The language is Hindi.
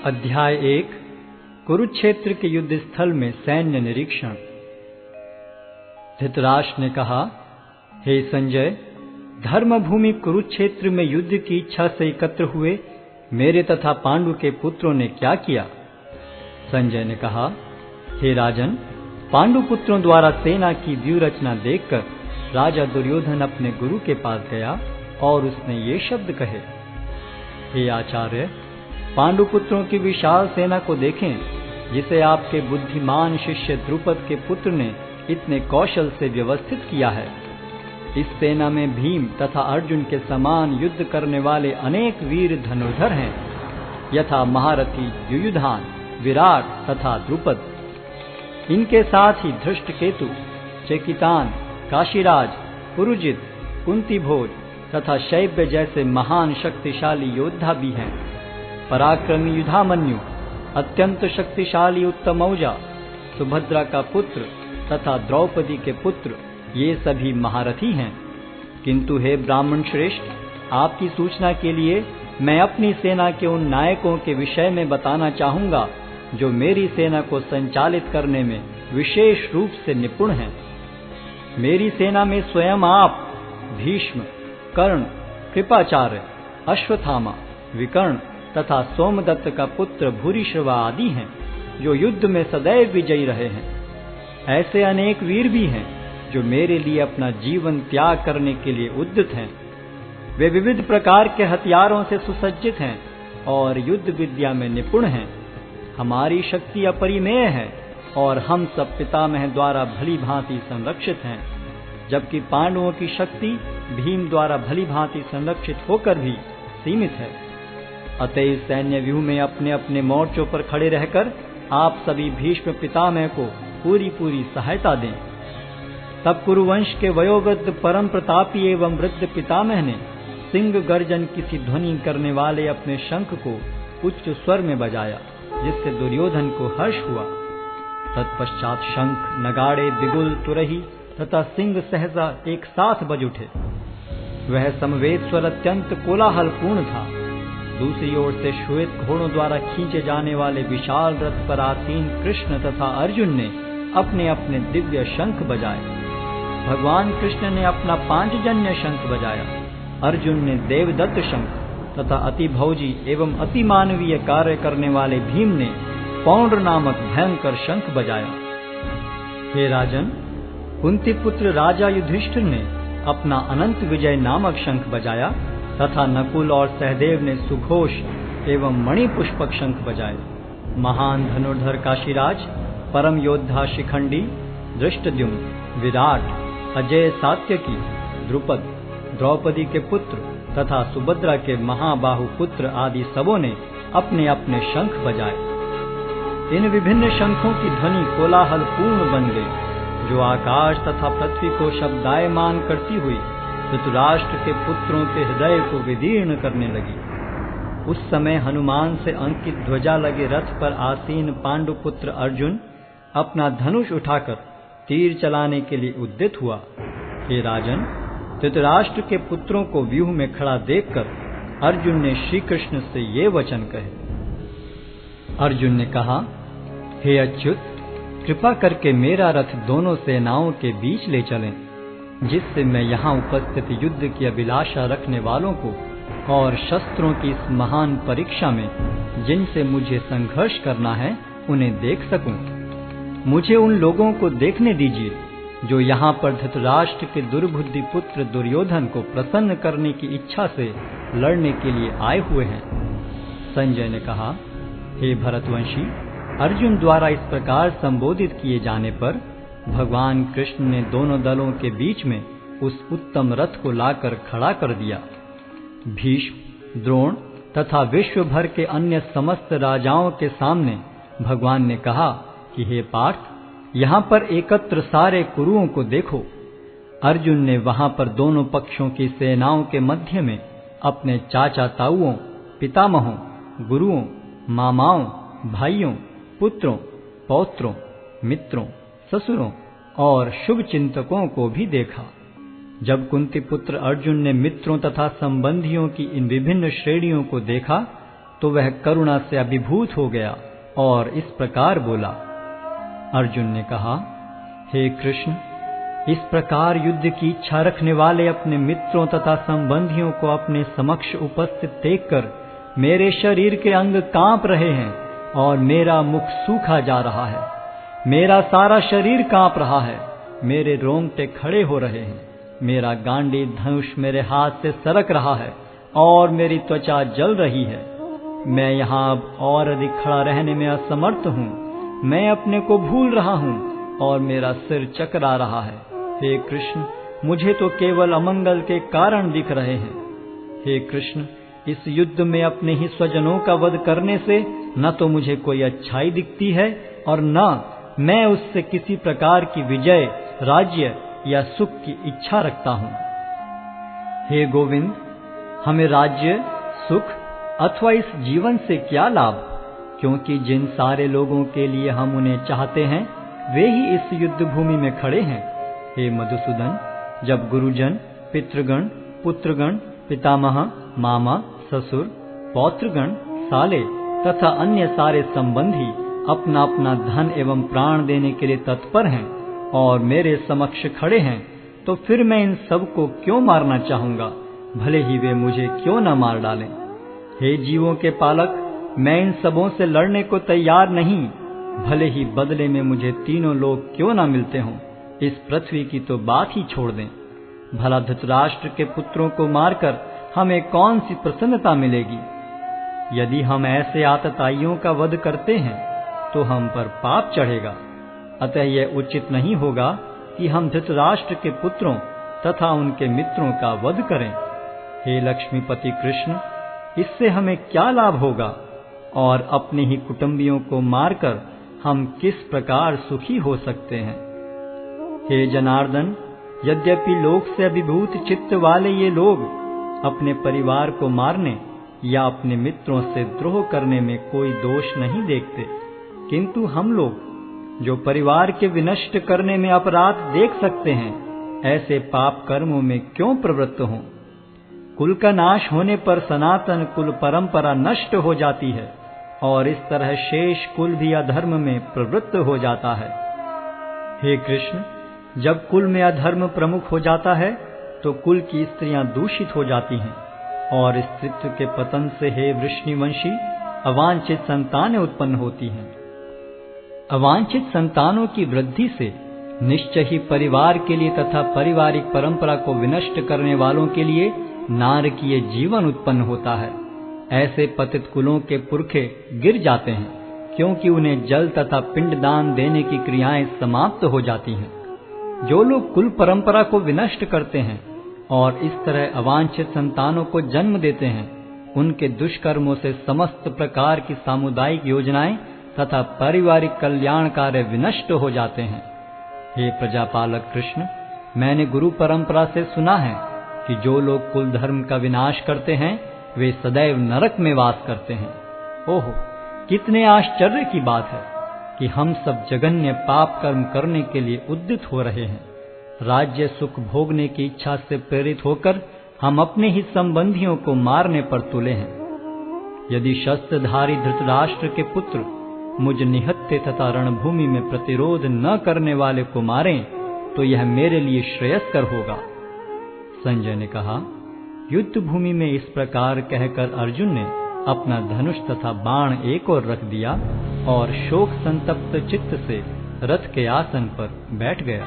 अध्याय 1 कुरुक्षेत्र के युद्ध स्थल में सैन्य निरीक्षण। धृतराष्ट्र ने कहा, हे संजय, धर्मभूमि कुरुक्षेत्र में युद्ध की इच्छा से एकत्र हुए मेरे तथा पांडु के पुत्रों ने क्या किया? संजय ने कहा, हे राजन, पांडु पुत्रों द्वारा सेना की व्यूह रचना देखकर राजा दुर्योधन अपने गुरु के पास गया और उसने ये शब्द कहे, हे आचार्य, पांडु पुत्रों की विशाल सेना को देखें, जिसे आपके बुद्धिमान शिष्य द्रुपद के पुत्र ने इतने कौशल से व्यवस्थित किया है। इस सेना में भीम तथा अर्जुन के समान युद्ध करने वाले अनेक वीर धनुर्धर हैं, यथा महारथी युयुधान, विराट तथा द्रुपद। इनके साथ ही धृष्टकेतु, चेकितान, काशीराज, पुरुजित, कुंतीभोज तथा शैब्य जैसे महान शक्तिशाली योद्धा भी हैं। पराक्रमी युधामन्यु, अत्यंत शक्तिशाली उत्तमौजा, सुभद्रा का पुत्र तथा द्रौपदी के पुत्र, ये सभी महारथी हैं। किंतु हे ब्राह्मण श्रेष्ठ, आपकी सूचना के लिए मैं अपनी सेना के उन नायकों के विषय में बताना चाहूंगा जो मेरी सेना को संचालित करने में विशेष रूप से निपुण हैं। मेरी सेना में स्वयं आप, भीष्म, कर्ण, कृपाचार्य, अश्वत्थामा, विकर्ण तथा सोमदत्त का पुत्र भूरिश्रवा आदि हैं, जो युद्ध में सदैव विजयी रहे हैं। ऐसे अनेक वीर भी हैं जो मेरे लिए अपना जीवन त्याग करने के लिए उद्यत हैं। वे विविध प्रकार के हथियारों से सुसज्जित हैं और युद्ध विद्या में निपुण हैं। हमारी शक्ति अपरिमेय है और हम सब पितामह द्वारा भली भांति संरक्षित हैं, जबकि पांडवों की शक्ति भीम द्वारा भली भांति संरक्षित होकर भी सीमित है। अतएव सैन्य व्यूह में अपने अपने मोर्चों पर खड़े रहकर आप सभी भीष्म पितामह को पूरी सहायता दें। तब कुरुवंश के वयोवृद्ध परम प्रतापी एवं वृद्ध पितामह ने सिंह गर्जन की ध्वनि करने वाले अपने शंख को उच्च स्वर में बजाया, जिससे दुर्योधन को हर्ष हुआ। तत्पश्चात शंख, नगाड़े, बिगुल, तुरही तथा सिंह सहसा एक साथ बज उठे। वह समवेत स्वर अत्यंत कोलाहलपूर्ण था। दूसरी ओर से श्वेत घोड़ों द्वारा खींचे जाने वाले विशाल रथ पर आसीन कृष्ण तथा अर्जुन ने अपने अपने दिव्य शंख बजाए। भगवान कृष्ण ने अपना पांचजन्य शंख बजाया, अर्जुन ने देवदत्त शंख तथा अति भौजी एवं अति मानवीय कार्य करने वाले भीम ने पौंड्र नामक भयंकर शंख बजाया। हे राजन, कुंती पुत्र राजा युधिष्ठिर ने अपना अनंत विजय नामक शंख बजाया तथा नकुल और सहदेव ने सुघोष एवं मणिपुष्पक शंख बजाए। महान धनुर्धर काशीराज, परम योद्धा शिखंडी, धृष्टद्युम्न, विराट, अजय सात्यकी, द्रुपद, द्रौपदी के पुत्र तथा सुभद्रा के महाबाहु पुत्र आदि सबों ने अपने अपने शंख बजाए। इन विभिन्न शंखों की ध्वनि कोलाहल पूर्ण बन गई, जो आकाश तथा पृथ्वी को शब्दायमान करती हुई धृतराष्ट्र के पुत्रों के हृदय को विदीर्ण करने लगी। उस समय हनुमान से अंकित ध्वजा लगे रथ पर आसीन पांडु पुत्र अर्जुन अपना धनुष उठाकर तीर चलाने के लिए उद्यत हुआ। हे राजन, धृतराष्ट्र के पुत्रों को व्यूह में खड़ा देखकर अर्जुन ने श्री कृष्ण से ये वचन कहे। अर्जुन ने कहा, हे अच्युत, कृपा करके मेरा रथ दोनों सेनाओं के बीच ले चलें, जिससे मैं यहाँ उपस्थित युद्ध की अभिलाषा रखने वालों को और शस्त्रों की इस महान परीक्षा में जिनसे मुझे संघर्ष करना है उन्हें देख सकूं। मुझे उन लोगों को देखने दीजिए जो यहाँ पर धृतराष्ट्र के दुर्बुद्धि पुत्र दुर्योधन को प्रसन्न करने की इच्छा से लड़ने के लिए आए हुए हैं। संजय ने कहा, हे भरतवंशी, अर्जुन द्वारा इस प्रकार संबोधित किए जाने पर भगवान कृष्ण ने दोनों दलों के बीच में उस उत्तम रथ को लाकर खड़ा कर दिया। भीष्म, द्रोण तथा विश्व भर के अन्य समस्त राजाओं के सामने भगवान ने कहा कि हे पार्थ, यहाँ पर एकत्र सारे कुरुओं को देखो। अर्जुन ने वहां पर दोनों पक्षों की सेनाओं के मध्य में अपने चाचा ताऊओं, पितामहों, गुरुओं, मामाओं, भाइयों, पुत्रों, पौत्रों, मित्रों, ससुरों और शुभ चिंतकों को भी देखा। जब कुंती पुत्र अर्जुन ने मित्रों तथा संबंधियों की इन विभिन्न श्रेणियों को देखा, तो वह करुणा से अभिभूत हो गया और इस प्रकार बोला। अर्जुन ने कहा, हे कृष्ण, इस प्रकार युद्ध की इच्छा रखने वाले अपने मित्रों तथा संबंधियों को अपने समक्ष उपस्थित देखकर मेरे शरीर के अंग कांप रहे हैं और मेरा मुख सूखा जा रहा है। मेरा सारा शरीर कांप रहा है, मेरे रोंगटे खड़े हो रहे हैं, मेरा गांडीव धनुष मेरे हाथ से सरक रहा है और मेरी त्वचा जल रही है। मैं यहाँ अब और अधिक खड़ा रहने में असमर्थ हूँ। मैं अपने को भूल रहा हूँ और मेरा सिर चकरा रहा है। हे कृष्ण, मुझे तो केवल अमंगल के कारण दिख रहे हैं। हे कृष्ण, इस युद्ध में अपने ही स्वजनों का वध करने से न तो मुझे कोई अच्छाई दिखती है और न मैं उससे किसी प्रकार की विजय, राज्य या सुख की इच्छा रखता हूँ। हे गोविंद, हमें राज्य, सुख अथवा इस जीवन से क्या लाभ, क्योंकि जिन सारे लोगों के लिए हम उन्हें चाहते हैं वे ही इस युद्ध भूमि में खड़े हैं। हे मधुसूदन, जब गुरुजन, पितृगण, पुत्रगण, पितामह, मामा, ससुर, पौत्रगण, साले तथा अन्य सारे संबंधी अपना अपना धन एवं प्राण देने के लिए तत्पर हैं और मेरे समक्ष खड़े हैं, तो फिर मैं इन सब को क्यों मारना चाहूंगा, भले ही वे मुझे क्यों न मार डालें। हे जीवों के पालक, मैं इन सबों से लड़ने को तैयार नहीं, भले ही बदले में मुझे तीनों लोग क्यों न मिलते हों। इस पृथ्वी की तो बात ही छोड़ दें। भला धृतराष्ट्र के पुत्रों को मारकर हमें कौन सी प्रसन्नता मिलेगी। यदि हम ऐसे आतताइयों का वध करते हैं तो हम पर पाप चढ़ेगा। अतः यह उचित नहीं होगा कि हम धृतराष्ट्र के पुत्रों तथा उनके मित्रों का वध करें। हे लक्ष्मीपति कृष्ण, इससे हमें क्या लाभ होगा और अपने ही कुटुंबियों को मारकर हम किस प्रकार सुखी हो सकते हैं। हे जनार्दन, यद्यपि लोक से अभिभूत चित्त वाले ये लोग अपने परिवार को मारने या अपने मित्रों से द्रोह करने में कोई दोष नहीं देखते, किंतु हम लोग जो परिवार के विनष्ट करने में अपराध देख सकते हैं, ऐसे पाप कर्मों में क्यों प्रवृत्त हों। कुल का नाश होने पर सनातन कुल परंपरा नष्ट हो जाती है और इस तरह शेष कुल भी अधर्म में प्रवृत्त हो जाता है। हे कृष्ण, जब कुल में अधर्म प्रमुख हो जाता है तो कुल की स्त्रियां दूषित हो जाती हैं और स्त्रीत्व के पतन से हे वृष्णिवंशी अवांछित संतानें उत्पन्न होती हैं। अवांछित संतानों की वृद्धि से निश्चय ही परिवार के लिए तथा पारिवारिक परंपरा को विनष्ट करने वालों के लिए नारकीय जीवन उत्पन्न होता है। ऐसे पतित कुलों के पुरखे गिर जाते हैं, क्योंकि उन्हें जल तथा पिंडदान देने की क्रियाएं समाप्त हो जाती हैं। जो लोग कुल परंपरा को विनष्ट करते हैं और इस तरह अवांछित संतानों को जन्म देते हैं, उनके दुष्कर्मों से समस्त प्रकार की सामुदायिक योजनाएं तथा पारिवारिक कल्याण कार्य विनष्ट हो जाते हैं। हे प्रजापालक कृष्ण, मैंने गुरु परंपरा से सुना है कि जो लोग कुल धर्म का विनाश करते हैं वे सदैव नरक में वास करते हैं। ओहो, कितने आश्चर्य की बात है कि हम सब जघन्य पाप कर्म करने के लिए उद्यत हो रहे हैं। राज्य सुख भोगने की इच्छा से प्रेरित होकर हम अपने ही संबंधियों को मारने पर तुले हैं। यदि शस्त्रधारी धृतराष्ट्र के पुत्र मुझ निहत्थे तथा रणभूमि में प्रतिरोध न करने वाले को मारें तो यह मेरे लिए श्रेयस्कर होगा। संजय ने कहा, युद्ध भूमि में इस प्रकार कहकर अर्जुन ने अपना धनुष तथा बाण एक ओर रख दिया और शोक संतप्त चित्त से रथ के आसन पर बैठ गया।